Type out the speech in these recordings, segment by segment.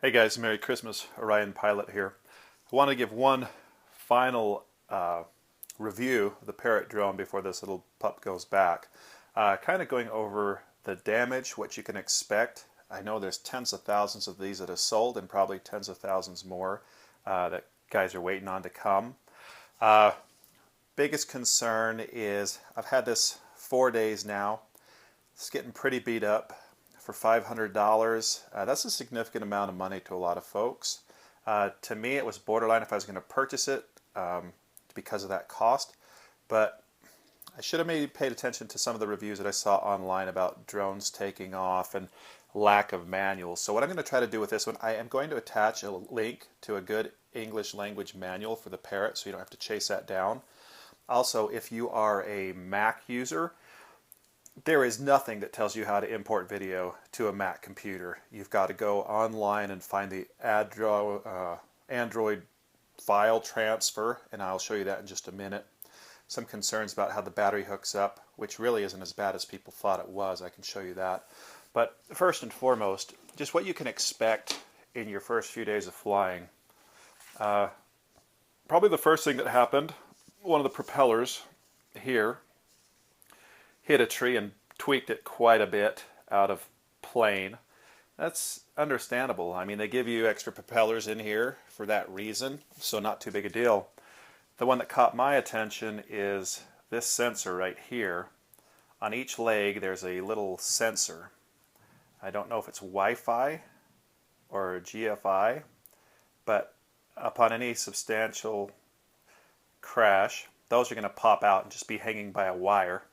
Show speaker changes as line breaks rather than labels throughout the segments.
Hey guys, Merry Christmas. Orion Pilot here. I want to give one final review of the Parrot drone before this little pup goes back. Kind of going over the damage, what you can expect. I know there's tens of thousands of these that are sold and probably tens of thousands more that guys are waiting on to come. Uh, Biggest concern is I've had this 4 days now. It's getting pretty beat up for $500. That's a significant amount of money to a lot of folks. To me, it was borderline if I was going to purchase it because of that cost. But I should have maybe paid attention to some of the reviews that I saw online about drones taking off and lack of manuals. So what I'm going to try to do with this one, I am going to attach a link to a good English language manual for the Parrot so you don't have to chase that down. Also, if you are a Mac user, there is nothing that tells you how to import video to a Mac computer. You've got to go online and find the Android file transfer, and I'll show you that in just a minute. Some concerns about how the battery hooks up, which really isn't as bad as people thought it was. I can show you that. But first and foremost, just what you can expect in your first few days of flying. Probably the first thing that happened, one of the propellers here hit a tree and tweaked it quite a bit out of plane. That's understandable. I mean, they give you extra propellers in here for that reason, so not too big a deal. The one that caught my attention is this sensor right here. On each leg there's a little sensor. I don't know if it's Wi-Fi or GFI, but upon any substantial crash, those are going to pop out and just be hanging by a wire.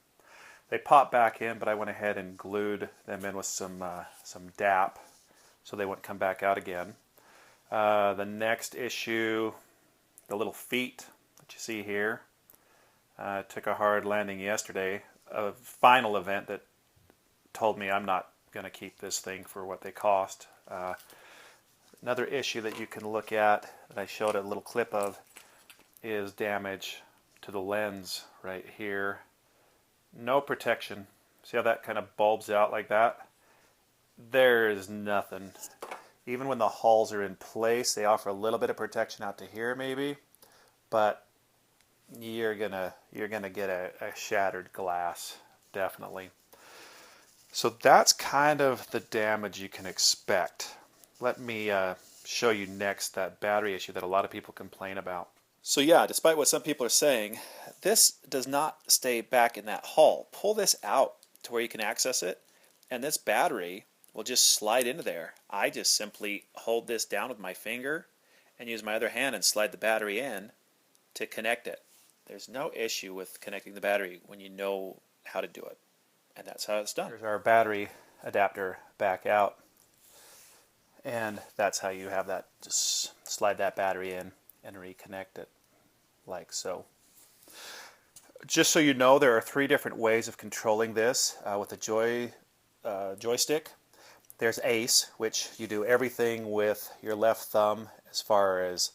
They pop back in, but I went ahead and glued them in with some DAP so they wouldn't come back out again. The next issue, the little feet that you see here, took a hard landing yesterday. A final event that told me I'm not going to keep this thing for what they cost. Another issue that you can look at that I showed a little clip of is damage to the lens right here. No protection. See how that kind of bulbs out like that? There is nothing. Even when the hulls are in place, they offer a little bit of protection out to here maybe, but you're gonna get a shattered glass, definitely. So that's kind of the damage you can expect. Let me show you next that battery issue that a lot of people complain about. So yeah, despite what some people are saying, this does not stay back in that hull. Pull this out to where you can access it, and this battery will just slide into there. I just simply hold this down with my finger and use my other hand and slide the battery in to connect it. There's no issue with connecting the battery when you know how to do it. And that's how it's done. Here's our battery adapter back out. And that's how you have that, just slide that battery in and reconnect it like so. Just so you know, there are 3 different ways of controlling this with the joystick. There's Ace, which you do everything with your left thumb as far as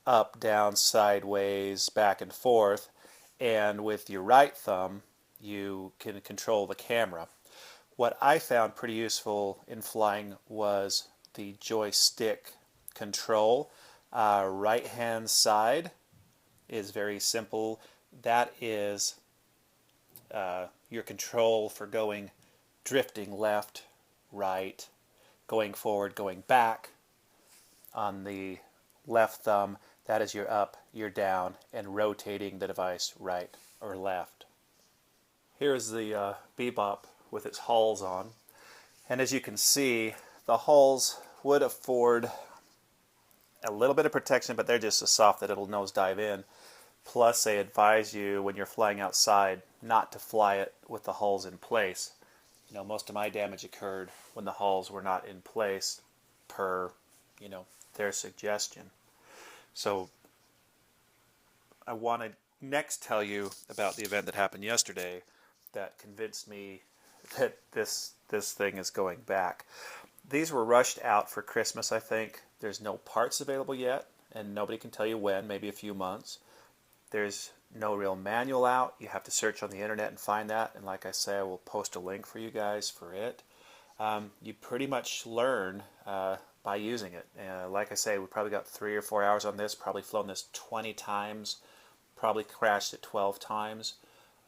up, down, sideways, back and forth, and with your right thumb you can control the camera. What I found pretty useful in flying was the joystick control. Right hand side is very simple. That is your control for going, drifting left, right, going forward, going back. On the left thumb, that is your up, your down, and rotating the device right or left. Here's the Bebop with its hulls on. And as you can see, the hulls would afford a little bit of protection, but they're just so soft that it'll nosedive in. Plus, they advise you when you're flying outside not to fly it with the hulls in place. You know, most of my damage occurred when the hulls were not in place per, their suggestion. So I want to next tell you about the event that happened yesterday that convinced me that this thing is going back. These were rushed out for Christmas, I think. There's no parts available yet, and nobody can tell you when, maybe a few months. There's no real manual out. You have to search on the internet and find that, and like I say, I will post a link for you guys for it. You pretty much learn by by using it. Like I say, we probably got 3 or 4 hours on this, probably flown this 20 times, probably crashed it 12 times.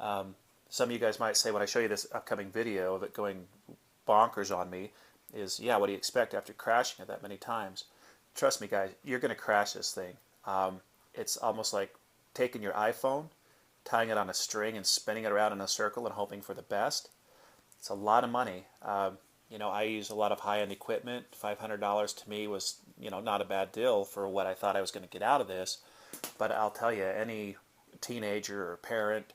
Some of you guys might say when I show you this upcoming video of it going bonkers on me is, yeah, what do you expect after crashing it that many times? Trust me, guys, you're going to crash this thing. It's almost like taking your iPhone, tying it on a string and spinning it around in a circle and hoping for the best. It's a lot of money. I use a lot of high-end equipment. $500 to me was, not a bad deal for what I thought I was going to get out of this. But I'll tell you, any teenager or parent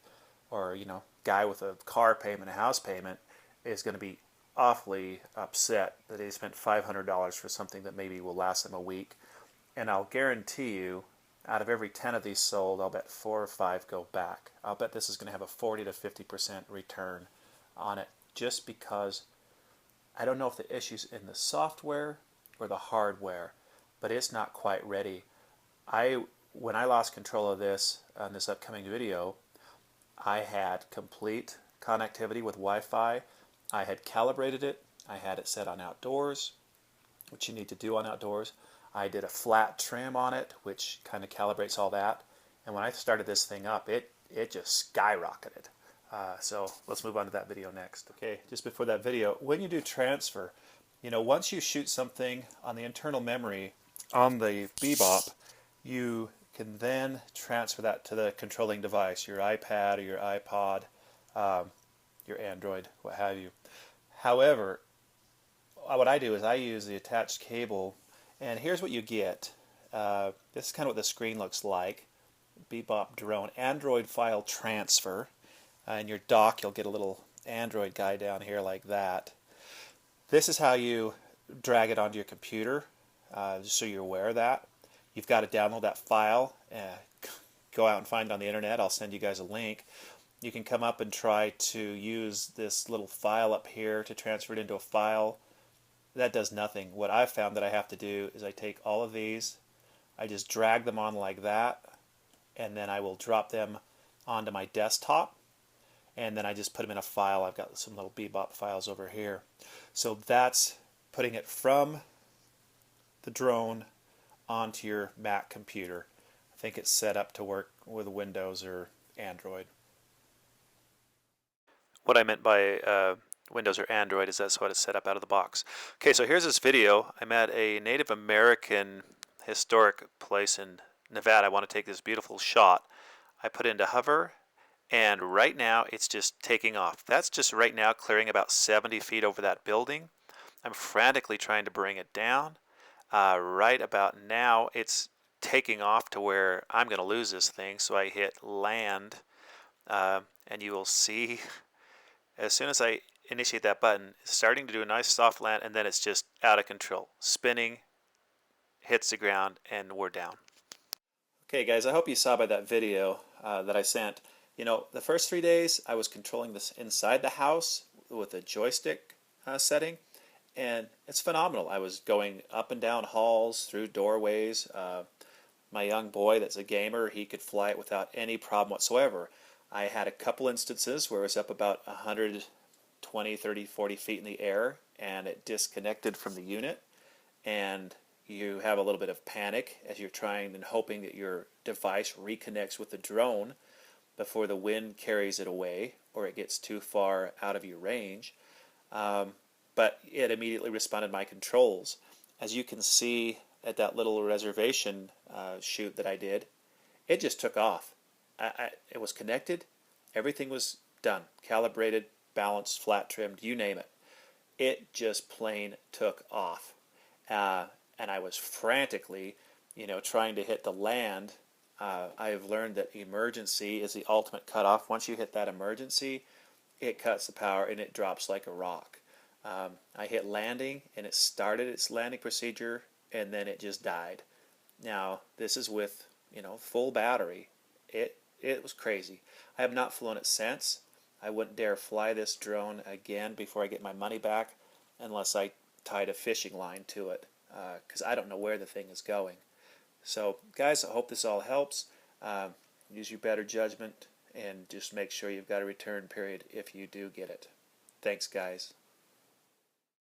or, guy with a car payment, a house payment, is going to be awfully upset that they spent $500 for something that maybe will last them a week. And I'll guarantee you, out of every 10 of these sold, I'll bet 4 or 5 go back. I'll bet this is going to have a 40 to 50% return on it, just because I don't know if the issue's in the software or the hardware, but it's not quite ready. When I lost control of this on this upcoming video, I had complete connectivity with Wi-Fi. I had calibrated it. I had it set on outdoors, which you need to do on outdoors. I did a flat trim on it, which kind of calibrates all that. And when I started this thing up, it just skyrocketed. So let's move on to that video next. Okay, just before that video, when you do transfer, once you shoot something on the internal memory on the Bebop, you can then transfer that to the controlling device, your iPad or your iPod, your Android, what have you. However, what I do is I use the attached cable, and here's what you get. This is kind of what the screen looks like. Bebop drone, Android file transfer. In your dock, you'll get a little Android guy down here like that. This is how you drag it onto your computer, just so you're aware of that. You've got to download that file. Go out and find it on the internet. I'll send you guys a link. You can come up and try to use this little file up here to transfer it into a file. That does nothing. What I've found that I have to do is I take all of these, I just drag them on like that, and then I will drop them onto my desktop, and then I just put them in a file. I've got some little Bebop files over here. So that's putting it from the drone onto your Mac computer. I think it's set up to work with Windows or Android. What I meant by Windows or Android is that's what it's set up out of the box. Okay, so here's this video. I'm at a Native American historic place in Nevada. I want to take this beautiful shot. I put into hover, and right now it's just taking off. That's just right now clearing about 70 feet over that building. I'm frantically trying to bring it down. Right about now it's taking off to where I'm going to lose this thing, so I hit land, and you will see as soon as I initiate that button, it's starting to do a nice soft land, and then it's just out of control. Spinning, hits the ground, and we're down. Okay guys, I hope you saw by that video that I sent. The first 3 days I was controlling this inside the house with a joystick setting, and it's phenomenal. I was going up and down halls, through doorways. My young boy that's a gamer, he could fly it without any problem whatsoever. I had a couple instances where it was up about 120, 30, 40 feet in the air, and it disconnected from the unit, and you have a little bit of panic as you're trying and hoping that your device reconnects with the drone before the wind carries it away or it gets too far out of your range. But it immediately responded to my controls. As you can see at that little reservation shoot that I did, it just took off. It was connected, everything was done, calibrated, balanced, flat trimmed, you name it. It just plain took off. And I was frantically, trying to hit the land. I've learned that emergency is the ultimate cutoff. Once you hit that emergency, it cuts the power and it drops like a rock. I hit landing, and it started its landing procedure, and then it just died. Now, this is with, full battery. It was crazy. I have not flown it since. I wouldn't dare fly this drone again before I get my money back unless I tied a fishing line to it, because I don't know where the thing is going. So, guys, I hope this all helps. Use your better judgment and just make sure you've got a return period if you do get it. Thanks, guys.